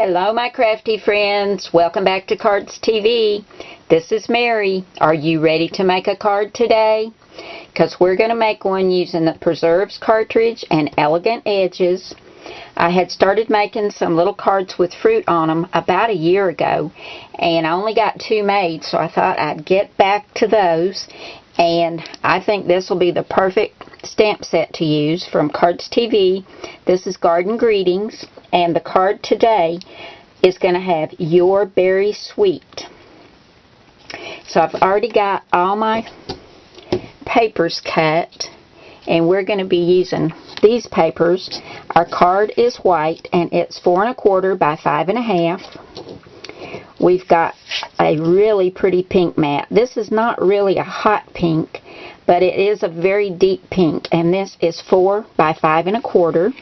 Hello my crafty friends, welcome back to Cardz TV. This is Mary. Are you ready to make a card today? Because we're going to make one using the Preserves cartridge and Elegant Edges. I had started making some little cards with fruit on them about a year ago, and I only got 2 made, so I thought I'd get back to those. And I think this will be the perfect stamp set to use from Cardz TV. This is Garden Greetings, and the card today is going to have Your Berry Sweet. So I've already got all my papers cut, and we're going to be using these papers. Our card is white, and it's 4 1/4 by 5 1/2. We've got a really pretty pink mat. This is not really a hot pink, but it is a very deep pink, and this is 4 by 5 1/4.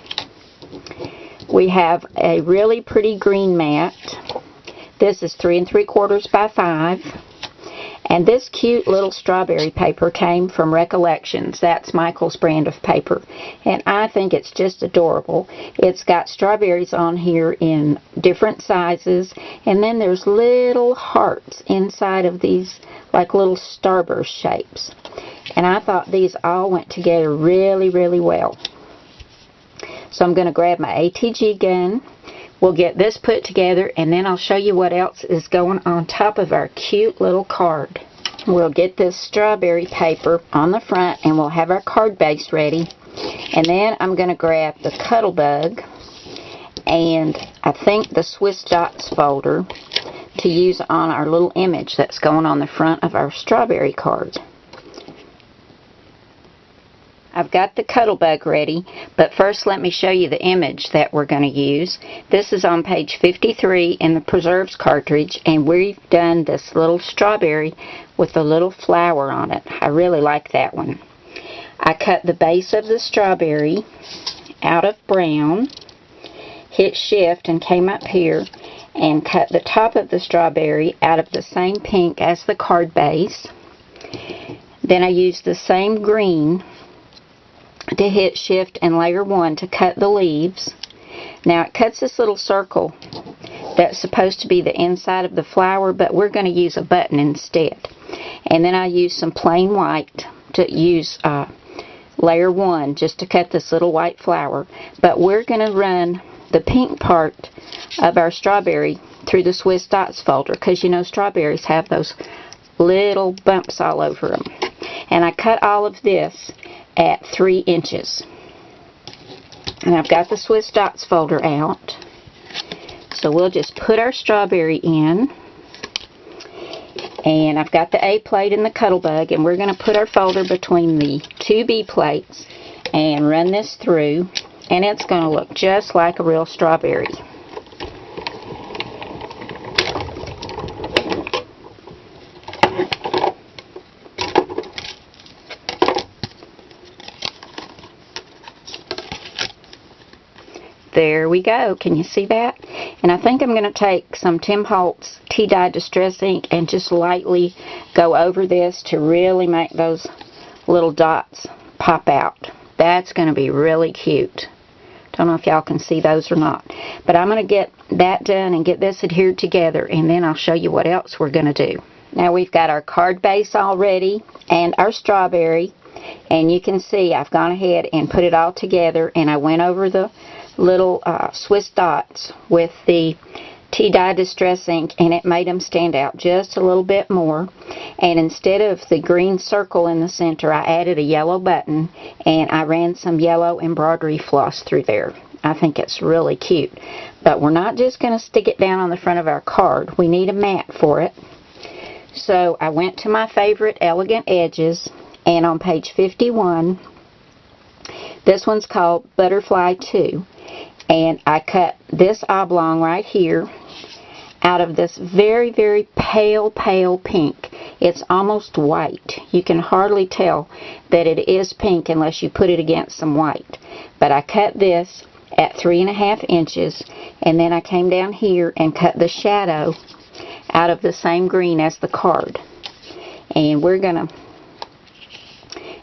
We have a really pretty green mat. This is 3 3/4 by 5. And this cute little strawberry paper came from Recollections. That's Michael's brand of paper. And I think it's just adorable. It's got strawberries on here in different sizes. And then there's little hearts inside of these, like little starburst shapes. And I thought these all went together really, really well. So I'm going to grab my ATG gun. We'll get this put together, and then I'll show you what else is going on top of our cute little card. We'll get this strawberry paper on the front, and we'll have our card base ready. And then I'm going to grab the Cuttlebug and I think the Swiss Dots folder to use on our little image that's going on the front of our strawberry card. I've got the Cuttlebug ready, but first let me show you the image that we're going to use. This is on page 53 in the Preserves cartridge, and we've done this little strawberry with a little flower on it. I really like that one. I cut the base of the strawberry out of brown, hit shift and came up here and cut the top of the strawberry out of the same pink as the card base. Then I used the same green to hit shift and layer 1 to cut the leaves. Now it cuts this little circle that's supposed to be the inside of the flower, but we're going to use a button instead. And then I use some plain white to use layer 1 just to cut this little white flower. But we're going to run the pink part of our strawberry through the Swiss Dots folder, because you know strawberries have those little bumps all over them. And I cut all of this at 3 inches. And I've got the Swiss Dots folder out. So we'll just put our strawberry in. And I've got the A plate and the Cuttlebug, and we're going to put our folder between the 2 B plates and run this through, and it's going to look just like a real strawberry. There we go. Can you see that? And I think I'm going to take some Tim Holtz Tea Dye Distress ink and just lightly go over this to really make those little dots pop out. That's going to be really cute. Don't know if y'all can see those or not. But I'm going to get that done and get this adhered together, and then I'll show you what else we're going to do. Now we've got our card base all ready and our strawberry. And you can see I've gone ahead and put it all together, and I went over the little Swiss Dots with the Tea Dye Distress ink, and it made them stand out just a little bit more. And instead of the green circle in the center, I added a yellow button, and I ran some yellow embroidery floss through there. I think it's really cute. But we're not just going to stick it down on the front of our card. We need a mat for it. So I went to my favorite Elegant Edges, and on page 51, this one's called Butterfly 2. And I cut this oblong right here out of this very, very pale, pale pink. It's almost white. You can hardly tell that it is pink unless you put it against some white. But I cut this at 3 1/2 inches, and then I came down here and cut the shadow out of the same green as the card. And we're going to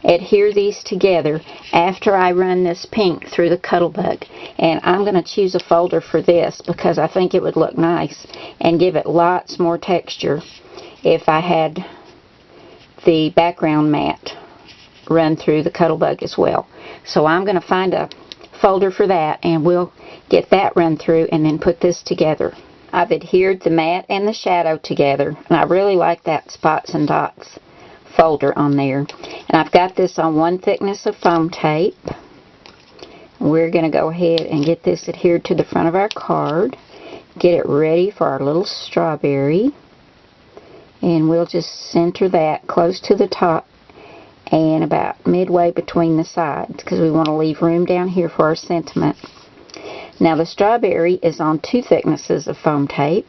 adhere these together after I run this pink through the Cuttlebug. And I'm going to choose a folder for this because I think it would look nice and give it lots more texture if I had the background mat run through the Cuttlebug as well. So I'm going to find a folder for that, and we'll get that run through and then put this together. I've adhered the matte and the shadow together, and I really like that spots and dots folder on there. And I've got this on 1 thickness of foam tape. We're going to go ahead and get this adhered to the front of our card, get it ready for our little strawberry, and we'll just center that close to the top and about midway between the sides because we want to leave room down here for our sentiment. Now the strawberry is on 2 thicknesses of foam tape,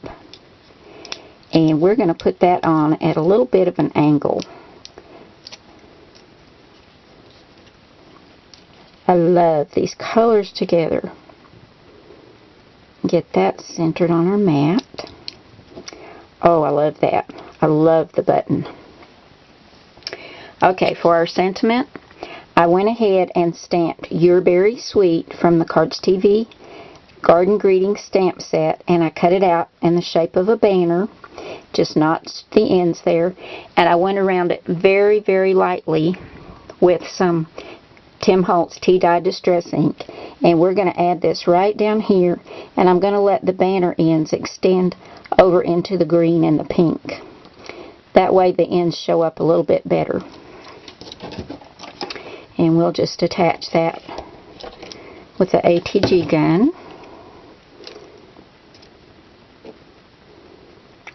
and we're going to put that on at a little bit of an angle. I love these colors together. Get that centered on our mat. Oh, I love that. I love the button. Okay, for our sentiment, I went ahead and stamped You're Very Sweet from the Cardz TV Garden Greetings stamp set, and I cut it out in the shape of a banner, just notched the ends there, and I went around it very, very lightly with some Tim Holtz Tea Dye Distress ink, and we're going to add this right down here, and I'm going to let the banner ends extend over into the green and the pink. That way the ends show up a little bit better. And we'll just attach that with the ATG gun.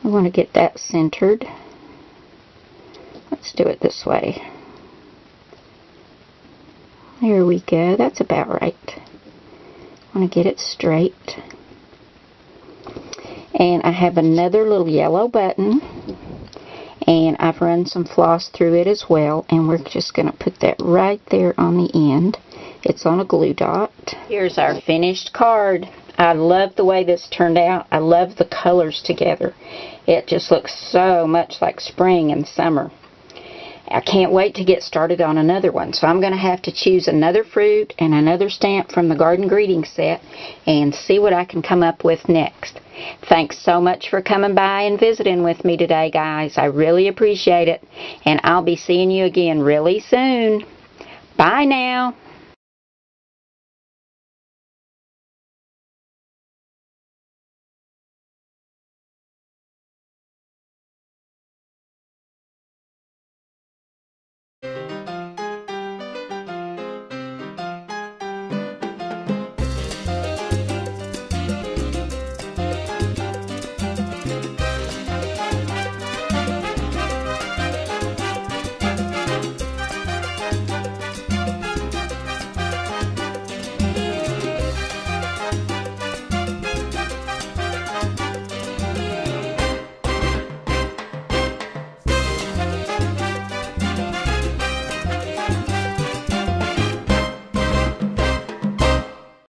I want to get that centered. Let's do it this way. There we go. That's about right. I want to get it straight. And I have another little yellow button, and I've run some floss through it as well, and we're just going to put that right there on the end. It's on a glue dot. Here's our finished card. I love the way this turned out. I love the colors together. It just looks so much like spring and summer. I can't wait to get started on another one. So I'm going to have to choose another fruit and another stamp from the Garden Greetings set and see what I can come up with next. Thanks so much for coming by and visiting with me today, guys. I really appreciate it. And I'll be seeing you again really soon. Bye now.